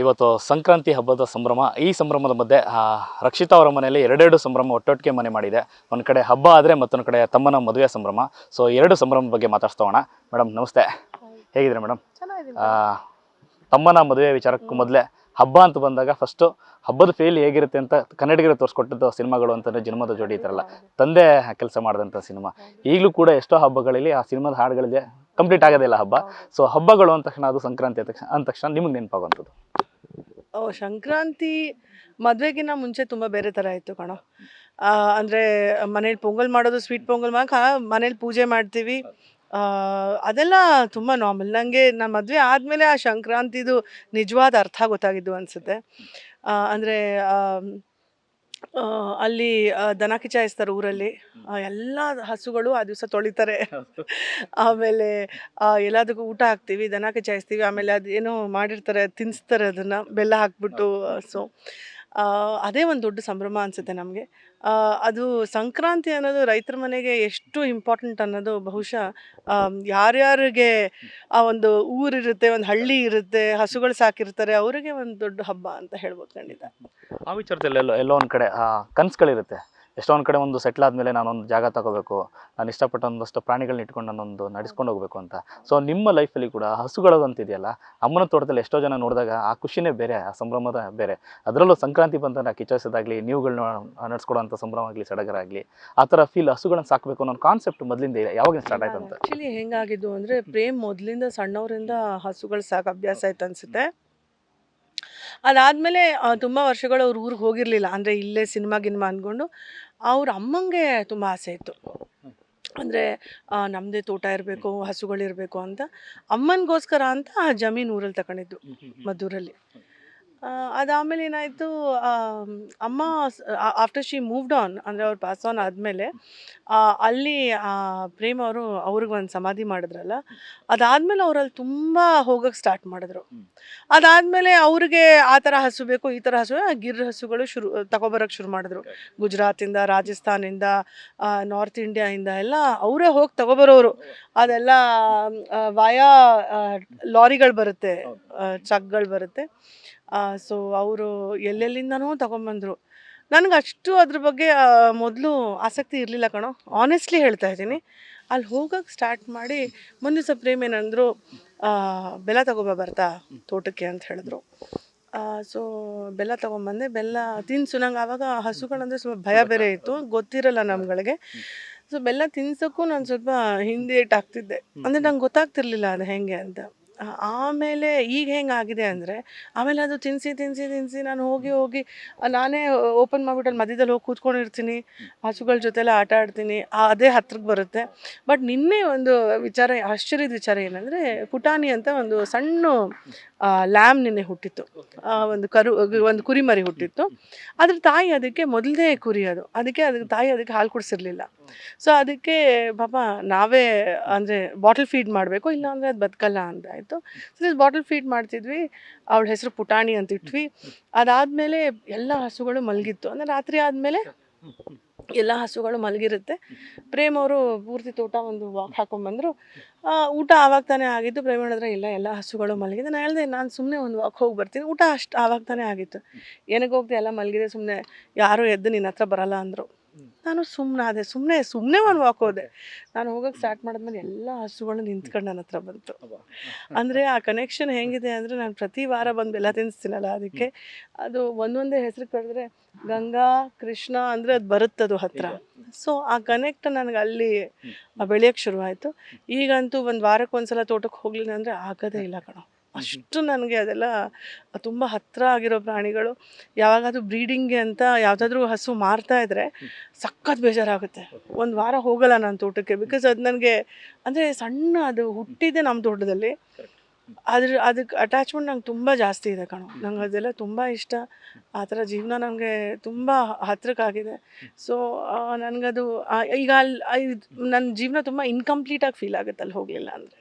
ಇವತ್ತು ಸಂಕ್ರಾಂತಿ ಹಬ್ಬದ ಸಂಭ್ರಮ. ಈ ಸಂಭ್ರಮದ ಮಧ್ಯೆ ರಕ್ಷಿತಾ ಅವರ ಮನೆಯಲ್ಲಿ ಎರಡೆರಡು ಸಂಭ್ರಮ ಒಟ್ಟೊಟ್ಟಿಗೆ ಮನೆ ಮಾಡಿದೆ. ಒಂದು ಕಡೆ ಹಬ್ಬ ಆದರೆ ಮತ್ತೊಂದು ಕಡೆ ತಮ್ಮನ ಮದುವೆ ಸಂಭ್ರಮ. ಸೊ ಎರಡು ಸಂಭ್ರಮದ ಬಗ್ಗೆ ಮಾತಾಡ್ತೋಣ. ಮೇಡಮ್ ನಮಸ್ತೆ, ಹೇಗಿದ್ದೀರಾ ಮೇಡಮ್? ತಮ್ಮನ ಮದುವೆ ವಿಚಾರಕ್ಕೂ ಮೊದಲೇ ಹಬ್ಬ ಅಂತ ಬಂದಾಗ ಫಸ್ಟು ಹಬ್ಬದ ಫೀಲ್ ಹೇಗಿರುತ್ತೆ ಅಂತ ಕನ್ನಡಿಗರು ತೋರಿಸ್ಕೊಟ್ಟಿದ್ದು ಸಿನಿಮಾಗಳು ಅಂತಂದರೆ ಜನ್ಮದ ಜೋಡಿ ಇತಾರಲ್ಲ, ತಂದೆ ಕೆಲಸ ಮಾಡಿದಂಥ ಸಿನಿಮಾ. ಈಗಲೂ ಕೂಡ ಎಷ್ಟೋ ಹಬ್ಬಗಳಲ್ಲಿ ಆ ಸಿನಿಮಾದ ಹಾಡುಗಳಿಗೆ ಕಂಪ್ಲೀಟ್ ಆಗೋದಿಲ್ಲ ಹಬ್ಬ. ಸೊ ಹಬ್ಬಗಳು ಅಂದ ತಕ್ಷಣ, ಅದು ಸಂಕ್ರಾಂತಿ ಅಂದ ತಕ್ಷಣ ನಿಮಗೆ ನೆನಪಾಗುವಂಥದ್ದು? ಸಂಕ್ರಾಂತಿ ಮದುವೆಗಿನ್ನ ಮುಂಚೆ ತುಂಬ ಬೇರೆ ಥರ ಇತ್ತು ಕಣೋ. ಅಂದರೆ ಮನೇಲಿ ಪೊಂಗಲ್ ಮಾಡೋದು, ಸ್ವೀಟ್ ಪೊಂಗಲ್ ಮನೇಲಿ ಪೂಜೆ ಮಾಡ್ತೀವಿ, ಅದೆಲ್ಲ ತುಂಬ ನಾರ್ಮಲ್. ನನಗೆ ನನ್ನ ಮದುವೆ ಆದಮೇಲೆ ಆ ಸಂಕ್ರಾಂತಿದು ನಿಜವಾದ ಅರ್ಥ ಗೊತ್ತಾಗಿದ್ದು ಅನಿಸುತ್ತೆ. ಅಂದರೆ ಅಲ್ಲಿ ದನ ಕಿಚಾಯಿಸ್ತಾರೆ ಊರಲ್ಲಿ, ಎಲ್ಲ ಹಸುಗಳು ಆ ದಿವಸ ತೊಳಿತಾರೆ. ಆಮೇಲೆ ಎಲ್ಲದಕ್ಕೂ ಊಟ ಹಾಕ್ತೀವಿ, ದನ ಕಿಚಾಯಿಸ್ತೀವಿ, ಆಮೇಲೆ ಅದು ಏನೋ ಮಾಡಿರ್ತಾರೆ, ತಿನ್ನಿಸ್ತಾರೆ ಅದನ್ನು ಬೆಲ್ಲ ಹಾಕ್ಬಿಟ್ಟು. ಸೊ ಅದೇ ಒಂದು ದೊಡ್ಡ ಸಂಭ್ರಮ ಅನಿಸುತ್ತೆ ನಮಗೆ. ಅದು ಸಂಕ್ರಾಂತಿ ಅನ್ನೋದು ರೈತರ ಮನೆಗೆ ಎಷ್ಟು ಇಂಪಾರ್ಟೆಂಟ್ ಅನ್ನೋದು ಬಹುಶಃ ಯಾರ್ಯಾರಿಗೆ ಆ ಒಂದು ಊರಿರುತ್ತೆ, ಒಂದು ಹಳ್ಳಿ ಇರುತ್ತೆ, ಹಸುಗಳು ಸಾಕಿರ್ತಾರೆ, ಅವರಿಗೆ ಒಂದು ದೊಡ್ಡ ಹಬ್ಬ ಅಂತ ಹೇಳ್ಬೋದು ಖಂಡಿತ. ಆ ವಿಚಾರದಲ್ಲಿ ಎಲ್ಲೋ ಒಂದು ಕಡೆ ಕನಸುಗಳಿರುತ್ತೆ. ಎಷ್ಟೊಂದು ಕಡೆ ಒಂದು ಸೆಟ್ಲ್ ಆದಮೇಲೆ ನಾನೊಂದು ಜಾಗ ತಗೋಬೇಕು, ನಾನು ಇಷ್ಟಪಟ್ಟ ಒಂದಷ್ಟು ಪ್ರಾಣಿಗಳನ್ನ ಇಟ್ಕೊಂಡು ನಾನೊಂದು ನಡೆಸ್ಕೊಂಡು ಹೋಗಬೇಕು ಅಂತ. ಸೊ ನಿಮ್ಮ ಲೈಫಲ್ಲಿ ಕೂಡ ಹಸುಗಳದಂತಿದೆಯಲ್ಲ, ಅಮ್ಮನ ತೋಟದಲ್ಲಿ ಎಷ್ಟೋ ಜನ ನೋಡಿದಾಗ ಆ ಖುಷಿನೇ ಬೇರೆ, ಆ ಸಂಭ್ರಮದ ಬೇರೆ. ಅದರಲ್ಲೂ ಸಂಕ್ರಾಂತಿ ಬಂತಂದ್ರೆ ಕಿಚ್ಚೋಸೋದಾಗಲಿ, ನೀವುಗಳನ್ನ ನಡೆಸ್ಕೊಡೋಂಥ ಸಂಭ್ರಮ ಆಗಲಿ, ಸಡಗರ ಆಗಲಿ, ಆ ಥರ ಫೀಲ್ ಹಸುಗಳನ್ನ ಸಾಕಬೇಕು ಅನ್ನೋ ಕಾನ್ಸೆಪ್ಟ್ ಮೊದಲಿಂದ ಇದೆ. ಯಾವಾಗ ಸ್ಟಾರ್ಟ್ ಆಯ್ತು ಅಂತ? ಆ್ಯಕ್ಚುಲಿ ಹೆಂಗಾಗಿದ್ದು ಅಂದರೆ, ಪ್ರೇಮ್ ಮೊದಲಿಂದ ಸಣ್ಣವರಿಂದ ಹಸುಗಳು ಸಾಕು ಅಭ್ಯಾಸ ಆಯ್ತು ಅನಿಸುತ್ತೆ. ಅದಾದಮೇಲೆ ತುಂಬ ವರ್ಷಗಳು ಅವ್ರ ಊರಿಗೆ ಹೋಗಿರಲಿಲ್ಲ. ಅಂದರೆ ಇಲ್ಲೇ ಸಿನಿಮಾ ಗಿನ್ಮಾ ಅಂದ್ಕೊಂಡು ಅವ್ರ ಅಮ್ಮಂಗೆ ತುಂಬ ಆಸೆ ಇತ್ತು. ಅಂದರೆ ನಮ್ಮದೇ ತೋಟ ಇರಬೇಕು, ಹಸುಗಳಿರಬೇಕು ಅಂತ. ಅಮ್ಮನಿಗೋಸ್ಕರ ಅಂತ ಆ ಜಮೀನು ಊರಲ್ಲಿ ತಗೊಂಡಿದ್ದು, ಮದ್ದೂರಲ್ಲಿ. ಅದಾದಮೇಲೆ ಏನಾಯಿತು, ಅಮ್ಮ ಆಫ್ಟರ್ ಶಿ ಮೂವ್ಡ್ ಆನ್, ಅಂದರೆ ಅವ್ರು ಪಾಸ್ ಆನ್ ಆದಮೇಲೆ ಅಲ್ಲಿ ಪ್ರೇಮ್ ಅವರು ಅವ್ರಿಗೆ ಒಂದು ಸಮಾಧಿ ಮಾಡಿದ್ರಲ್ಲ, ಅದಾದಮೇಲೆ ಅವರಲ್ಲಿ ತುಂಬ ಹೋಗೋಕ್ಕೆ ಸ್ಟಾರ್ಟ್ ಮಾಡಿದ್ರು. ಅದಾದಮೇಲೆ ಅವ್ರಿಗೆ ಆ ಥರ ಹಸು ಬೇಕು, ಈ ಥರ ಹಸು, ಗಿರ್ ಹಸುಗಳು ತಗೊಬರೋಕ್ಕೆ ಶುರು ಮಾಡಿದ್ರು. ಗುಜರಾತಿಂದ, ರಾಜಸ್ಥಾನಿಂದ, ನಾರ್ತ್ ಇಂಡಿಯಾಯಿಂದ ಎಲ್ಲ ಅವರೇ ಹೋಗಿ ತಗೊಬರೋರು. ಅದೆಲ್ಲ ವಾಯಾ ಲಾರಿಗಳು ಬರುತ್ತೆ, ಟ್ರಕ್ಗಳು ಬರುತ್ತೆ. ಸೊ ಅವರು ಎಲ್ಲೆಲ್ಲಿಂದನೂ ತಗೊಂಬಂದರು. ನನಗೆ ಅಷ್ಟು ಅದ್ರ ಬಗ್ಗೆ ಮೊದಲು ಆಸಕ್ತಿ ಇರಲಿಲ್ಲ ಕಣೋ, ಆನೆಸ್ಟ್ಲಿ ಹೇಳ್ತಾ ಇದ್ದೀನಿ. ಅಲ್ಲಿ ಹೋಗೋಕ್ಕೆ ಸ್ಟಾರ್ಟ್ ಮಾಡಿ ಮುಂದೆ ದಿವಸ ಪ್ರೇಮ್ ಏನಂದರು, ಬೆಲ್ಲ ಬರ್ತಾ ತೋಟಕ್ಕೆ ಅಂತ ಹೇಳಿದ್ರು. ಸೊ ಬೆಲ್ಲ ತೊಗೊಂಬಂದೆ, ಬೆಲ್ಲ ತಿನ್ಸು. ನಂಗೆ ಆವಾಗ ಹಸುಗಳಂದರೆ ಸ್ವಲ್ಪ ಭಯ ಬೇರೆ ಇತ್ತು, ಗೊತ್ತಿರಲ್ಲ ನಮ್ಗಳಿಗೆ. ಸೊ ಬೆಲ್ಲ ತಿನ್ಸೋಕ್ಕೂ ನಾನು ಸ್ವಲ್ಪ ಹಿಂದೇಟ್ ಆಗ್ತಿದ್ದೆ, ಅಂದರೆ ನಂಗೆ ಗೊತ್ತಾಗ್ತಿರ್ಲಿಲ್ಲ ಅದು ಹೇಗೆ ಅಂತ. ಆಮೇಲೆ ಈಗ ಹೆಂಗಾಗಿದೆ ಅಂದರೆ, ಆಮೇಲೆ ಅದು ತಿನ್ನಿಸಿ ನಾನು ಹೋಗಿ ನಾನೇ ಓಪನ್ ಮಾಡಿಬಿಟ್ಟು ಅಲ್ಲಿ ಮಧ್ಯದಲ್ಲಿ ಹೋಗಿ ಕೂತ್ಕೊಂಡಿರ್ತೀನಿ, ಹಸುಗಳ ಜೊತೆಲ್ಲ ಆಟ ಆಡ್ತೀನಿ, ಅದೇ ಹತ್ರಕ್ಕೆ ಬರುತ್ತೆ. ಬಟ್ ನಿನ್ನೆ ಒಂದು ವಿಚಾರ, ಆಶ್ಚರ್ಯದ ವಿಚಾರ ಏನಂದರೆ, ಪುಟಾಣಿ ಅಂತ ಒಂದು ಸಣ್ಣ ಲ್ಯಾಮ್ ನಿನ್ನೆ ಹುಟ್ಟಿತ್ತು. ಒಂದು ಕುರಿಮರಿ ಹುಟ್ಟಿತ್ತು. ಅದ್ರ ತಾಯಿ ಅದಕ್ಕೆ ಮೊದಲನೇ ಕುರಿ ಅದಕ್ಕೆ ತಾಯಿ ಅದಕ್ಕೆ ಹಾಲು ಕುಡಿಸಿರ್ಲಿಲ್ಲ. ಸೊ ಅದಕ್ಕೆ ಪಾಪ ನಾವೇ ಅಂದರೆ ಬಾಟಲ್ ಫೀಡ್ ಮಾಡಬೇಕು, ಇಲ್ಲಾಂದರೆ ಅದು ಬದುಕಲ್ಲ ಅಂತ ಆಯಿತು. ಸೊ ಬಾಟಲ್ ಫೀಡ್ ಮಾಡ್ತಿದ್ವಿ, ಅವಳ ಹೆಸರು ಪುಟಾಣಿ ಅಂತ ಇಟ್ವಿ. ಅದಾದಮೇಲೆ ಎಲ್ಲ ಹಸುಗಳು ಮಲಗಿತ್ತು. ಅಂದರೆ ರಾತ್ರಿ ಆದಮೇಲೆ ಎಲ್ಲ ಹಸುಗಳು ಮಲಗಿರುತ್ತೆ. ಪ್ರೇಮ್ ಅವರು ಪೂರ್ತಿ ತೋಟ ಒಂದು ವಾಕ್ ಹಾಕೊಂಡ್ಬಂದರು. ಊಟ ಆವಾಗ ತಾನೇ ಆಗಿತ್ತು. ಪ್ರೇಮ್ ಹೇಳಿದ್ರೆ, ಇಲ್ಲ ಎಲ್ಲ ಹಸುಗಳು ಮಲಗಿದೆ. ನಾನು ಹೇಳಿದೆ, ನಾನು ಸುಮ್ಮನೆ ಒಂದು ವಾಕ್ ಹೋಗಿ ಬರ್ತೀನಿ, ಊಟ ಅಷ್ಟು ಆವಾಗ ತಾನೇ ಆಗಿತ್ತು, ಏನಕ್ಕೆ ಹೋಗ್ತೀವಿ, ಎಲ್ಲ ಮಲಗಿದೆ, ಸುಮ್ಮನೆ ಯಾರೂ ಎದ್ದು ನಿನ್ನ ಹತ್ರ ಬರಲ್ಲ ಅಂದರು. ನಾನು ಸುಮ್ಮನಾದೆ, ಸುಮ್ಮನೆ ಒಂದು ವಾಕ್ ಹೋದೆ. ನಾನು ಹೋಗೋಕ್ಕೆ ಸ್ಟಾರ್ಟ್ ಮಾಡಿದ್ಮೇಲೆ ಎಲ್ಲ ಹಸುಗಳು ನಿಂತ್ಕೊಂಡು ನನ್ನ ಹತ್ರ ಬಂತು. ಅಂದರೆ ಆ ಕನೆಕ್ಷನ್ ಹೇಗಿದೆ ಅಂದರೆ, ನಾನು ಪ್ರತಿ ವಾರ ಬಂದು ಬೆಲ್ಲ ತಿನ್ನಿಸ್ತೀನಲ್ಲ, ಅದಕ್ಕೆ ಅದು ಒಂದೊಂದೇ ಹೆಸರು ಕರೆದ್ರೆ ಗಂಗಾ, ಕೃಷ್ಣ ಅಂದರೆ ಅದು ಬರುತ್ತದು ಹತ್ತಿರ. ಸೊ ಆ ಕನೆಕ್ಟ್ ನನಗೆ ಅಲ್ಲಿ ಬೆಳೆಯೋಕ್ಕೆ ಶುರುವಾಯಿತು. ಈಗಂತೂ ಒಂದು ವಾರಕ್ಕೆ ಒಂದು ಸಲ ತೋಟಕ್ಕೆ ಹೋಗಲಿಲ್ಲ ಅಂದರೆ ಆಗೋದೇ ಇಲ್ಲ ಕಣೋ. ಅಷ್ಟು ನನಗೆ ಅದೆಲ್ಲ ತುಂಬ ಹತ್ತಿರ ಆಗಿರೋ ಪ್ರಾಣಿಗಳು. ಯಾವಾಗಾದ್ರೂ ಬ್ರೀಡಿಂಗ್ಗೆ ಅಂತ ಯಾವುದಾದ್ರೂ ಹಸು ಮಾರ್ತಾ ಇದ್ದರೆ ಸಖತ್ ಬೇಜಾರಾಗುತ್ತೆ. ಒಂದು ವಾರ ಹೋಗಲ್ಲ ನಾನು ತೋಟಕ್ಕೆ, ಬಿಕಾಸ್ ಅದು ನನಗೆ ಅಂದರೆ ಸಣ್ಣ ಅದು ಹುಟ್ಟಿದೆ ನಮ್ಮ ತೋಟದಲ್ಲಿ, ಅದಕ್ಕೆ ಅಟ್ಯಾಚ್ಮೆಂಟ್ ನಂಗೆ ತುಂಬ ಜಾಸ್ತಿ ಇದೆ ಕಣೋ. ನಂಗೆ ಅದೆಲ್ಲ ತುಂಬ ಇಷ್ಟ. ಆ ಥರ ಜೀವನ ನನಗೆ ತುಂಬ ಹತ್ತಿರಕ್ಕಾಗಿದೆ. ಸೊ ನನಗದು ಈಗ ನನ್ನ ಜೀವನ ತುಂಬ ಇನ್ಕಂಪ್ಲೀಟಾಗಿ ಫೀಲ್ ಆಗುತ್ತೆ ಅಲ್ಲಿ ಹೋಗಲಿಲ್ಲ ಅಂದರೆ.